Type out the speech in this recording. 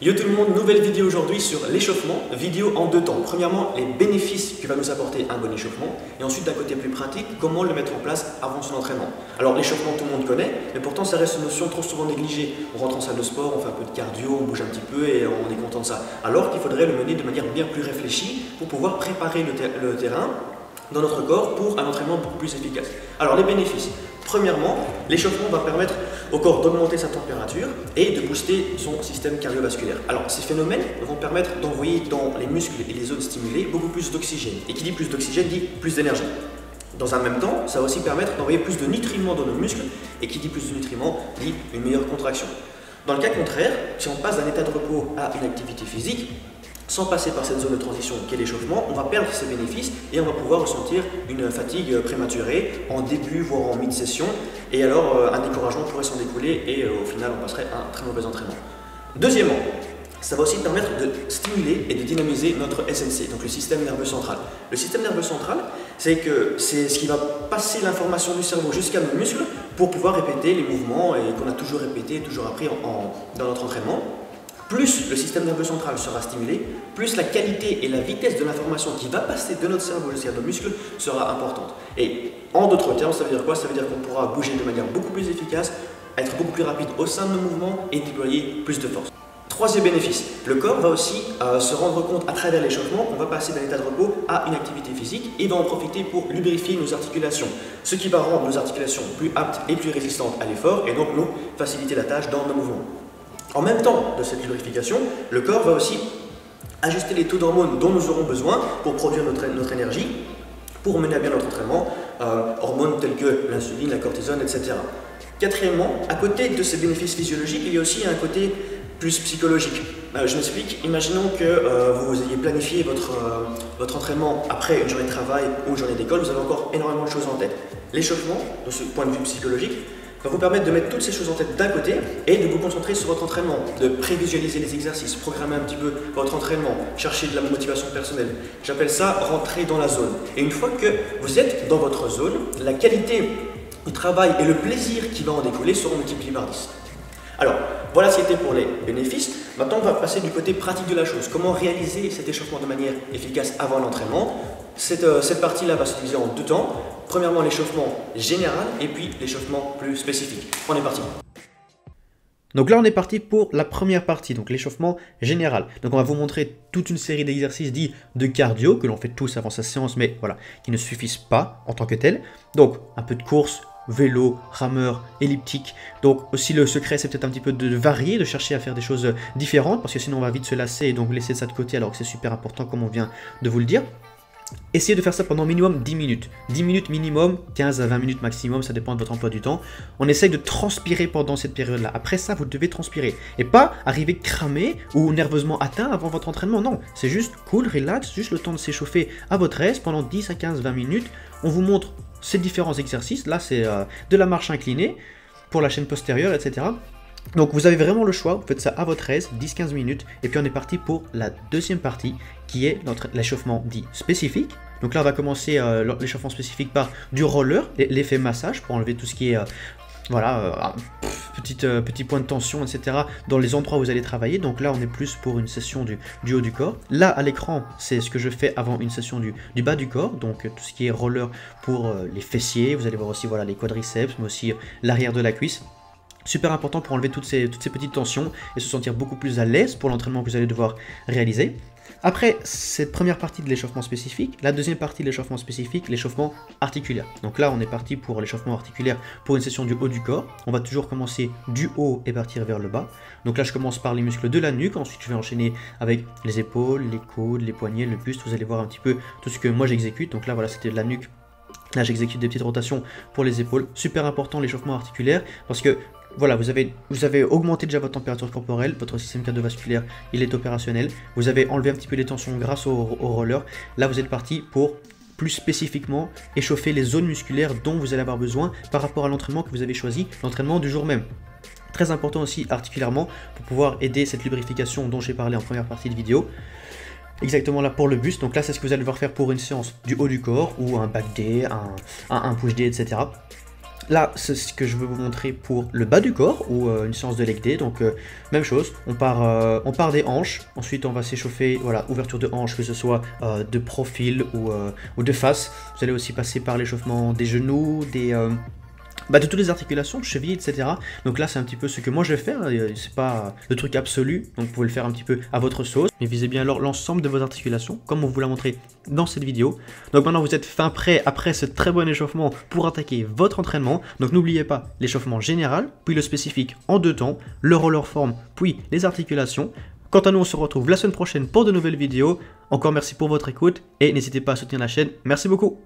Yo tout le monde, nouvelle vidéo aujourd'hui sur l'échauffement, vidéo en deux temps. Premièrement, les bénéfices que va nous apporter un bon échauffement et ensuite d'un côté plus pratique, comment le mettre en place avant son entraînement. Alors l'échauffement tout le monde connaît, mais pourtant ça reste une notion trop souvent négligée. On rentre en salle de sport, on fait un peu de cardio, on bouge un petit peu et on est content de ça. Alors qu'il faudrait le mener de manière bien plus réfléchie pour pouvoir préparer le terrain dans notre corps pour un entraînement beaucoup plus efficace. Alors les bénéfices. Premièrement, l'échauffement va permettre au corps d'augmenter sa température et de booster son système cardiovasculaire. Alors ces phénomènes vont permettre d'envoyer dans les muscles et les zones stimulées beaucoup plus d'oxygène. Et qui dit plus d'oxygène dit plus d'énergie. Dans un même temps, ça va aussi permettre d'envoyer plus de nutriments dans nos muscles et qui dit plus de nutriments dit une meilleure contraction. Dans le cas contraire, si on passe d'un état de repos à une activité physique, sans passer par cette zone de transition qu'est l'échauffement, on va perdre ses bénéfices et on va pouvoir ressentir une fatigue prématurée en début voire en mi-session et alors un découragement pourrait s'en découler et au final on passerait un très mauvais entraînement. Deuxièmement, ça va aussi permettre de stimuler et de dynamiser notre SNC, donc le système nerveux central. Le système nerveux central, c'est ce qui va passer l'information du cerveau jusqu'à nos muscles pour pouvoir répéter les mouvements et qu'on a toujours répété, toujours appris dans notre entraînement. Plus le système nerveux central sera stimulé, plus la qualité et la vitesse de l'information qui va passer de notre cerveau jusqu'à nos muscles sera importante. Et en d'autres termes, ça veut dire quoi? Ça veut dire qu'on pourra bouger de manière beaucoup plus efficace, être beaucoup plus rapide au sein de nos mouvements et déployer plus de force. Troisième bénéfice, le corps va aussi se rendre compte à travers l'échauffement qu'on va passer d'un état de repos à une activité physique et va en profiter pour lubrifier nos articulations, ce qui va rendre nos articulations plus aptes et plus résistantes à l'effort et donc nous faciliter la tâche dans nos mouvements. En même temps de cette lubrification, le corps va aussi ajuster les taux d'hormones dont nous aurons besoin pour produire notre énergie, pour mener à bien notre entraînement, hormones telles que l'insuline, la cortisone, etc. Quatrièmement, à côté de ces bénéfices physiologiques, il y a aussi un côté plus psychologique. Je m'explique, imaginons que vous ayez planifié votre entraînement après une journée de travail ou une journée d'école, vous avez encore énormément de choses en tête. L'échauffement, de ce point de vue psychologique, va vous permettre de mettre toutes ces choses en tête d'un côté et de vous concentrer sur votre entraînement, de prévisualiser les exercices, programmer un petit peu votre entraînement, chercher de la motivation personnelle. J'appelle ça rentrer dans la zone. Et une fois que vous êtes dans votre zone, la qualité du travail et le plaisir qui va en découler seront multipliés par 10. Alors, voilà ce qui était pour les bénéfices. Maintenant, on va passer du côté pratique de la chose. Comment réaliser cet échauffement de manière efficace avant l'entraînement? Cette partie-là va se diviser en deux temps. Premièrement, l'échauffement général et puis l'échauffement plus spécifique. On est parti. Donc là, on est parti pour la première partie, donc l'échauffement général. Donc on va vous montrer toute une série d'exercices dits de cardio, que l'on fait tous avant sa séance, mais voilà, qui ne suffisent pas en tant que tels. Donc un peu de course, vélo, rameur, elliptique. Donc aussi le secret, c'est peut-être un petit peu de varier, de chercher à faire des choses différentes, parce que sinon on va vite se lasser et donc laisser ça de côté, alors que c'est super important comme on vient de vous le dire. Essayez de faire ça pendant minimum 10 minutes. 10 minutes minimum, 15 à 20 minutes maximum, ça dépend de votre emploi du temps. On essaye de transpirer pendant cette période-là. Après ça, vous devez transpirer. Et pas arriver cramé ou nerveusement atteint avant votre entraînement. Non, c'est juste cool, relax, juste le temps de s'échauffer à votre aise pendant 10 à 15, 20 minutes. On vous montre ces différents exercices. Là, c'est de la marche inclinée pour la chaîne postérieure, etc. Donc vous avez vraiment le choix, vous faites ça à votre aise, 10-15 minutes, et puis on est parti pour la deuxième partie, qui est l'échauffement dit spécifique. Donc là on va commencer l'échauffement spécifique par du roller, l'effet massage, pour enlever tout ce qui est petit point de tension, etc. dans les endroits où vous allez travailler. Donc là on est plus pour une session du haut du corps. Là à l'écran, c'est ce que je fais avant une session du bas du corps, donc tout ce qui est roller pour les fessiers, vous allez voir aussi les quadriceps, mais aussi l'arrière de la cuisse. Super important pour enlever toutes ces petites tensions et se sentir beaucoup plus à l'aise pour l'entraînement que vous allez devoir réaliser. Après cette première partie de l'échauffement spécifique, la deuxième partie de l'échauffement spécifique, l'échauffement articulaire. Donc là, on est parti pour l'échauffement articulaire pour une session du haut du corps. On va toujours commencer du haut et partir vers le bas. Donc là, je commence par les muscles de la nuque. Ensuite, je vais enchaîner avec les épaules, les coudes, les poignets, le buste. Vous allez voir un petit peu tout ce que moi j'exécute. Donc là, voilà, c'était de la nuque. Là, j'exécute des petites rotations pour les épaules. Super important l'échauffement articulaire parce que voilà, vous avez augmenté déjà votre température corporelle, votre système cardiovasculaire, il est opérationnel. Vous avez enlevé un petit peu les tensions grâce au roller. Là, vous êtes parti pour plus spécifiquement échauffer les zones musculaires dont vous allez avoir besoin par rapport à l'entraînement que vous avez choisi, l'entraînement du jour même. Très important aussi articulairement pour pouvoir aider cette lubrification dont j'ai parlé en première partie de vidéo. Exactement là pour le buste. Donc là, c'est ce que vous allez devoir faire pour une séance du haut du corps ou un back day, un push day, etc. Là, c'est ce que je veux vous montrer pour le bas du corps ou une séance de leg day. Donc, même chose, on part des hanches. Ensuite, on va s'échauffer, voilà, ouverture de hanches, que ce soit de profil ou de face. Vous allez aussi passer par l'échauffement des genoux, de toutes les articulations, chevilles, etc. Donc là, c'est un petit peu ce que moi je vais faire. C'est pas le truc absolu, donc vous pouvez le faire un petit peu à votre sauce. Mais visez bien alors l'ensemble de vos articulations, comme on vous l'a montré dans cette vidéo. Donc maintenant, vous êtes fin prêt après ce très bon échauffement pour attaquer votre entraînement. Donc n'oubliez pas l'échauffement général, puis le spécifique en 2 temps, le roller form, puis les articulations. Quant à nous, on se retrouve la semaine prochaine pour de nouvelles vidéos. Encore merci pour votre écoute et n'hésitez pas à soutenir la chaîne. Merci beaucoup.